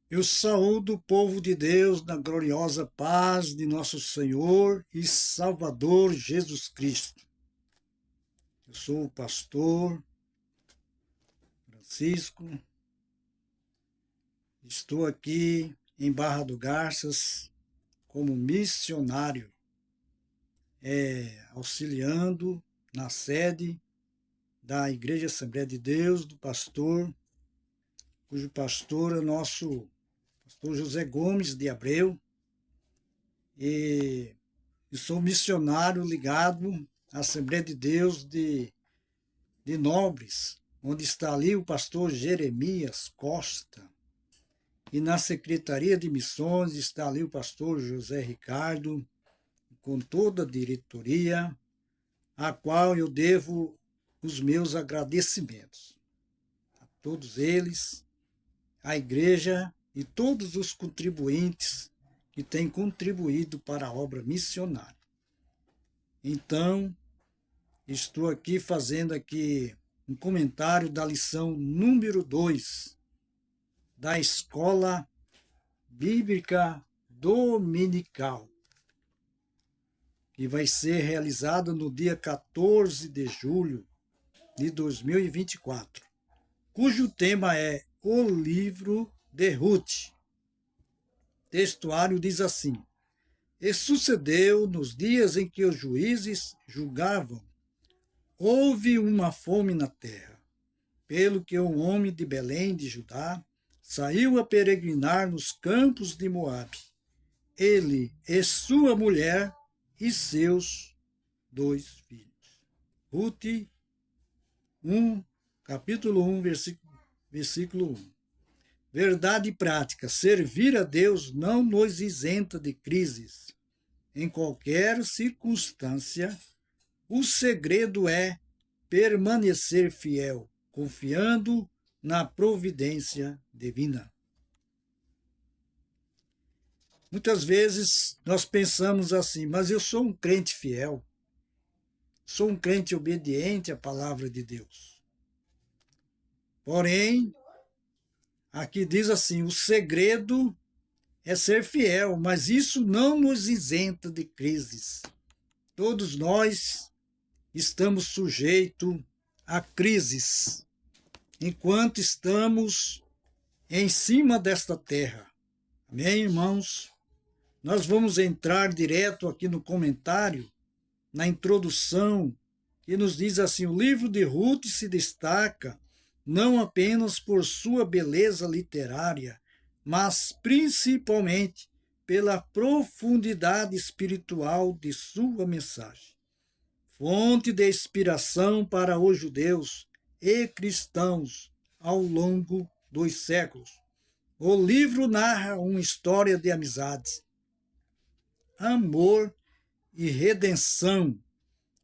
Eu saúdo o povo de Deus na gloriosa paz de nosso Senhor e Salvador Jesus Cristo. Eu sou o pastor Francisco, estou aqui em Barra do Garças como missionário, auxiliando na sede da Igreja Assembleia de Deus, do pastor, cujo pastor é nosso pastor José Gomes de Abreu, e sou missionário ligado à Assembleia de Deus de Nobres, onde está ali o pastor Jeremias Costa. E na Secretaria de Missões está ali o pastor José Ricardo, com toda a diretoria, a qual eu devo os meus agradecimentos. A todos eles, à igreja e todos os contribuintes que têm contribuído para a obra missionária. Então, estou aqui fazendo um comentário da lição número 2 da Escola Bíblica Dominical, que vai ser realizada no dia 14 de julho de 2024, cujo tema é o livro de Ruth. Textuário diz assim: E sucedeu nos dias em que os juízes julgavam, houve uma fome na terra, pelo que um homem de Belém de Judá saiu a peregrinar nos campos de Moabe, ele e sua mulher e seus 2 filhos. Ruth 1, capítulo 1, versículo 1. Verdade prática: servir a Deus não nos isenta de crises. Em qualquer circunstância, o segredo é permanecer fiel, confiando na providência divina. Muitas vezes nós pensamos assim: mas eu sou um crente fiel, sou um crente obediente à palavra de Deus. Porém, aqui diz assim: o segredo é ser fiel, mas isso não nos isenta de crises. Todos nós estamos sujeitos a crises enquanto estamos em cima desta terra. Amém, irmãos? Nós vamos entrar direto aqui no comentário, na introdução, que nos diz assim: o livro de Ruth se destaca não apenas por sua beleza literária, mas principalmente pela profundidade espiritual de sua mensagem. Fonte de inspiração para os judeus e cristãos ao longo dos séculos. O livro narra uma história de amizades, amor e redenção,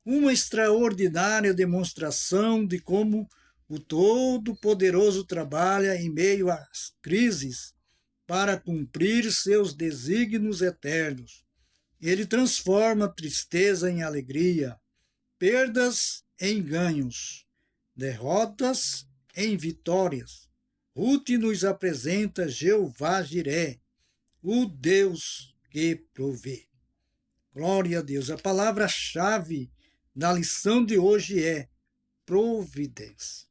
uma extraordinária demonstração de como o Todo-Poderoso trabalha em meio às crises para cumprir seus desígnios eternos. Ele transforma tristeza em alegria, perdas em ganhos, derrotas em vitórias. Ruth nos apresenta Jeová Jiré, o Deus que provê. Glória a Deus. A palavra-chave da lição de hoje é providência.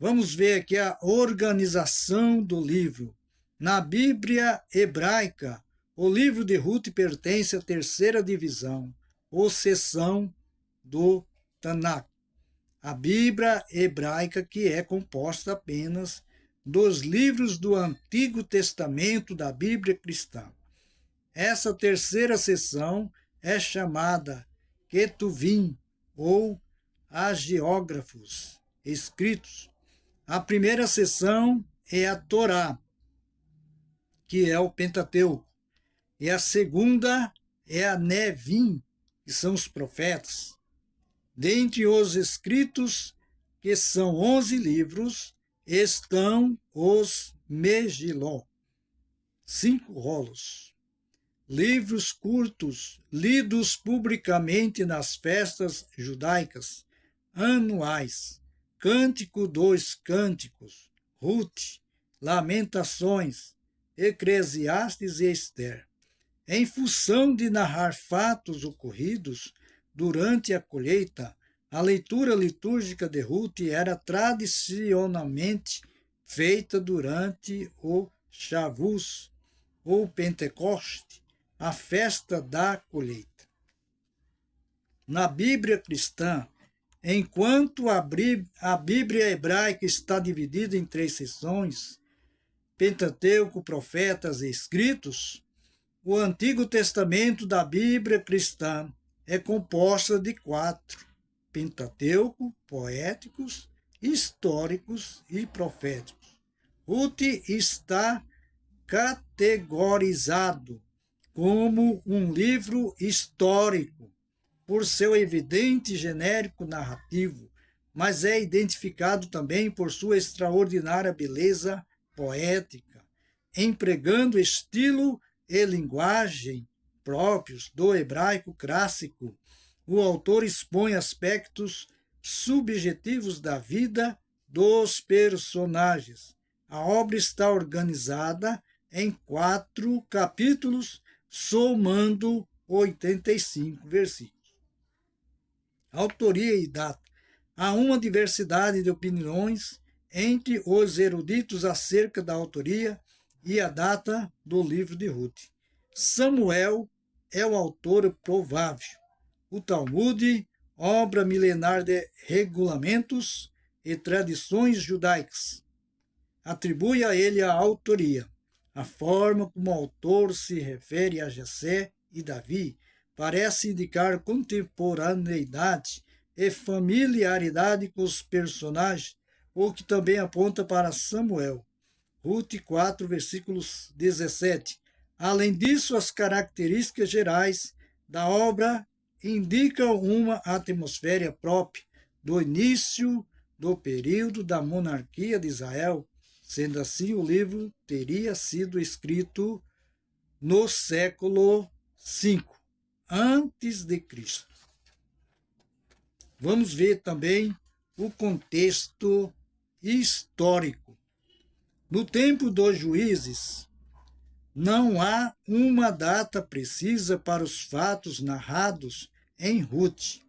Vamos ver aqui a organização do livro. Na Bíblia hebraica, o livro de Ruth pertence à terceira divisão, ou seção do Tanakh. A Bíblia hebraica, que é composta apenas dos livros do Antigo Testamento da Bíblia cristã. Essa terceira seção é chamada Ketuvim, ou hagiógrafos escritos. A primeira seção é a Torá, que é o Pentateuco, e a segunda é a Nevim, que são os profetas. Dentre os escritos, que são 11 livros, estão os Megiló, 5 rolos. Livros curtos, lidos publicamente nas festas judaicas anuais. Cântico dos Cânticos, Ruth, Lamentações, Eclesiastes e Ester. Em função de narrar fatos ocorridos durante a colheita, a leitura litúrgica de Ruth era tradicionalmente feita durante o Shavuos ou Pentecoste, a festa da colheita. Na Bíblia cristã, enquanto a Bíblia hebraica está dividida em 3 seções, Pentateuco, Profetas e Escritos, o Antigo Testamento da Bíblia cristã é composta de 4: Pentateuco, poéticos, históricos e proféticos. Ruth está categorizado como um livro histórico por seu evidente genérico narrativo, mas é identificado também por sua extraordinária beleza poética, empregando estilo e linguagem próprios do hebraico clássico. O autor expõe aspectos subjetivos da vida dos personagens. A obra está organizada em 4 capítulos, somando 85 versículos. Autoria e data. Há uma diversidade de opiniões entre os eruditos acerca da autoria e a data do livro de Ruth. Samuel é o autor provável. O Talmud, obra milenar de regulamentos e tradições judaicas, atribui a ele a autoria. A forma como o autor se refere a Jessé e Davi parece indicar contemporaneidade e familiaridade com os personagens, o que também aponta para Samuel. Ruth 4, versículos 17. Além disso, as características gerais da obra indicam uma atmosfera própria do início do período da monarquia de Israel. Sendo assim, o livro teria sido escrito no século V antes de Cristo. Vamos ver também o contexto histórico. No tempo dos juízes, não há uma data precisa para os fatos narrados em Ruth.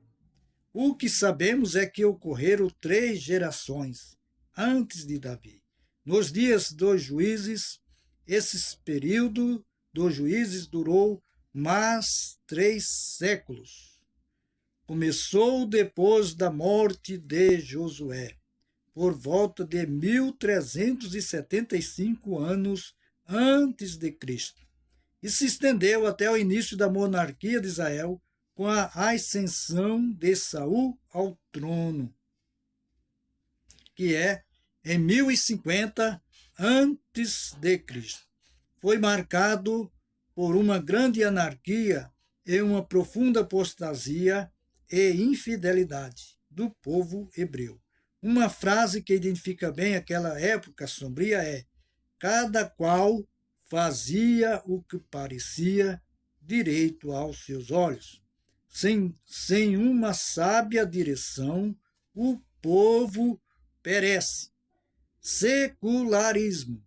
O que sabemos é que ocorreram 3 gerações antes de Davi. Nos dias dos juízes, esse período dos juízes durou mais 3 séculos. Começou depois da morte de Josué, por volta de 1375 anos antes de Cristo, e se estendeu até o início da monarquia de Israel, com a ascensão de Saul ao trono, que é em 1050 antes de Cristo. Foi marcado por uma grande anarquia e uma profunda apostasia e infidelidade do povo hebreu. Uma frase que identifica bem aquela época sombria é: cada qual fazia o que parecia direito aos seus olhos. Sem uma sábia direção, o povo perece. Secularismo,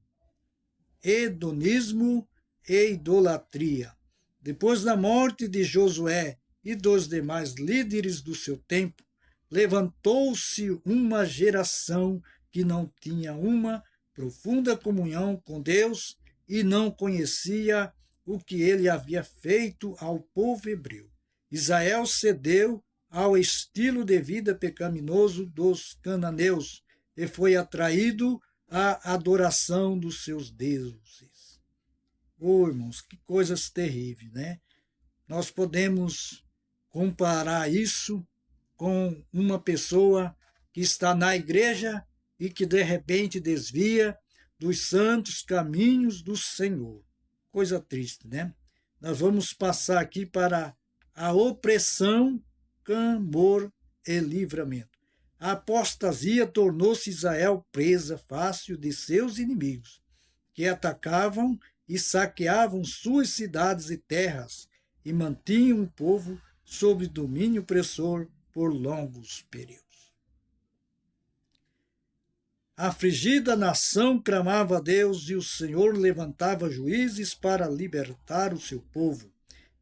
hedonismo e idolatria. Depois da morte de Josué e dos demais líderes do seu tempo, levantou-se uma geração que não tinha uma profunda comunhão com Deus e não conhecia o que ele havia feito ao povo hebreu. Israel cedeu ao estilo de vida pecaminoso dos cananeus e foi atraído à adoração dos seus deuses. Oh, irmãos, que coisas terríveis, né? Nós podemos comparar isso com uma pessoa que está na igreja e que de repente desvia dos santos caminhos do Senhor. Coisa triste, né? Nós vamos passar aqui para a opressão, clamor e livramento. A apostasia tornou-se Israel presa fácil de seus inimigos, que atacavam e saqueavam suas cidades e terras e mantinham o povo sob domínio opressor por longos períodos. A afligida nação clamava a Deus e o Senhor levantava juízes para libertar o seu povo.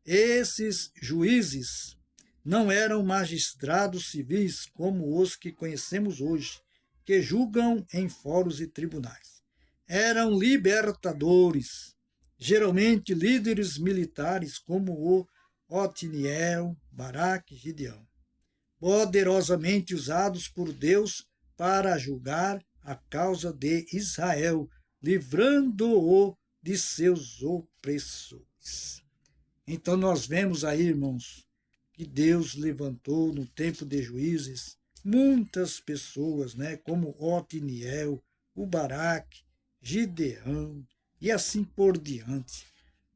Esses juízes não eram magistrados civis como os que conhecemos hoje, que julgam em fóruns e tribunais. Eram libertadores, geralmente líderes militares como o Otiniel, Baraque e Gideão, poderosamente usados por Deus para julgar a causa de Israel, livrando-o de seus opressores. Então nós vemos aí, irmãos, que Deus levantou no tempo de juízes muitas pessoas, né, como Otiniel, o Baraque, Gideão e assim por diante.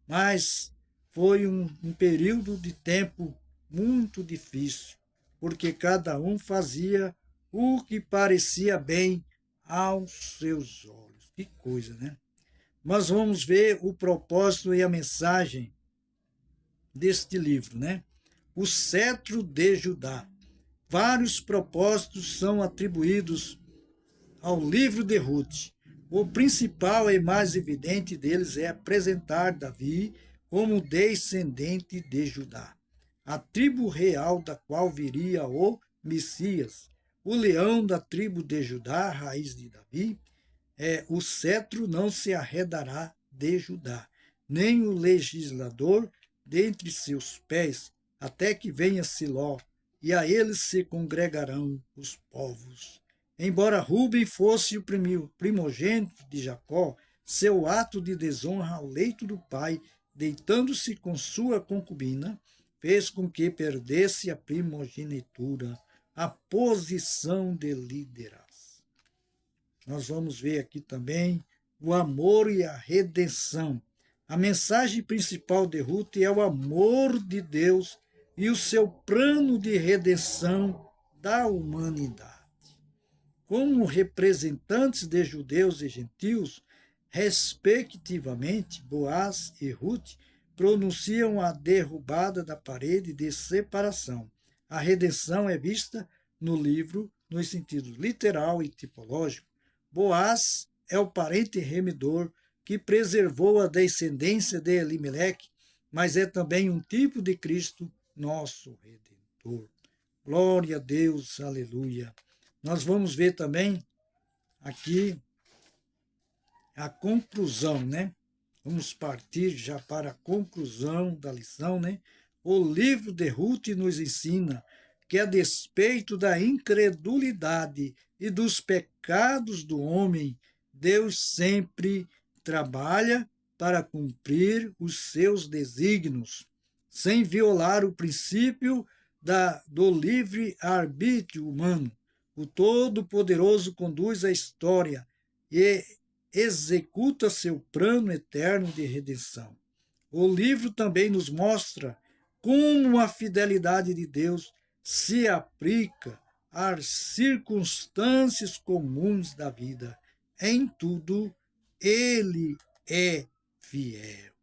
Mas foi um período de tempo muito difícil, porque cada um fazia o que parecia bem aos seus olhos. Que coisa, né? Mas vamos ver o propósito e a mensagem deste livro, né? O cetro de Judá. Vários propósitos são atribuídos ao livro de Ruth. O principal e mais evidente deles é apresentar Davi como descendente de Judá, a tribo real da qual viria o Messias. O leão da tribo de Judá, raiz de Davi, o cetro não se arredará de Judá, nem o legislador dentre seus pés, até que venha Siló, e a eles se congregarão os povos. Embora Ruben fosse o primogênito de Jacó, seu ato de desonra ao leito do pai, deitando-se com sua concubina, fez com que perdesse a primogenitura, a posição de liderança. Nós vamos ver aqui também o amor e a redenção. A mensagem principal de Ruth é o amor de Deus e o seu plano de redenção da humanidade. Como representantes de judeus e gentios, respectivamente, Boaz e Ruth pronunciam a derrubada da parede de separação. A redenção é vista no livro nos sentidos literal e tipológico. Boaz é o parente remidor que preservou a descendência de Elimeleque, mas é também um tipo de Cristo, nosso Redentor. Glória a Deus, aleluia. Nós vamos ver também aqui a conclusão, né? Vamos partir já para a conclusão da lição, né? O livro de Ruth nos ensina que, a despeito da incredulidade e dos pecados do homem, Deus sempre trabalha para cumprir os seus desígnios, sem violar o princípio do livre-arbítrio humano. O Todo-Poderoso conduz a história e executa seu plano eterno de redenção. O livro também nos mostra como a fidelidade de Deus se aplica às circunstâncias comuns da vida. Em tudo, Ele é fiel.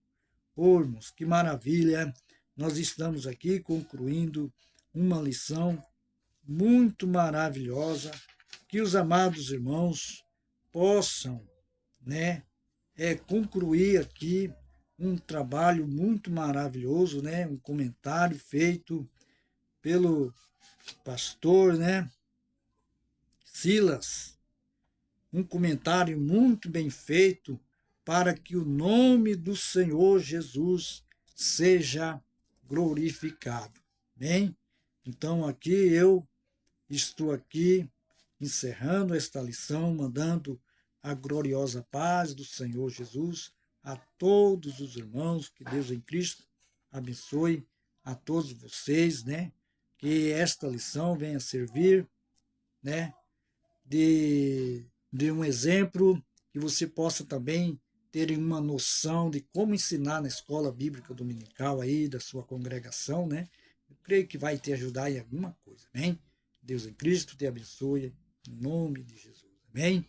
Irmãos, que maravilha! Nós estamos aqui concluindo uma lição muito maravilhosa, que os amados irmãos possam, né, concluir aqui um trabalho muito maravilhoso, né, um comentário feito pelo pastor, né, Silas, um comentário muito bem feito para que o nome do Senhor Jesus seja glorificado. Bem, então aqui eu estou aqui encerrando esta lição, mandando a gloriosa paz do Senhor Jesus a todos os irmãos, que Deus em Cristo abençoe a todos vocês, né? Que esta lição venha servir, né? De um exemplo, que você possa também ter uma noção de como ensinar na escola bíblica dominical aí da sua congregação, né? Eu creio que vai te ajudar em alguma coisa, amém? Deus em Cristo te abençoe, em nome de Jesus, amém?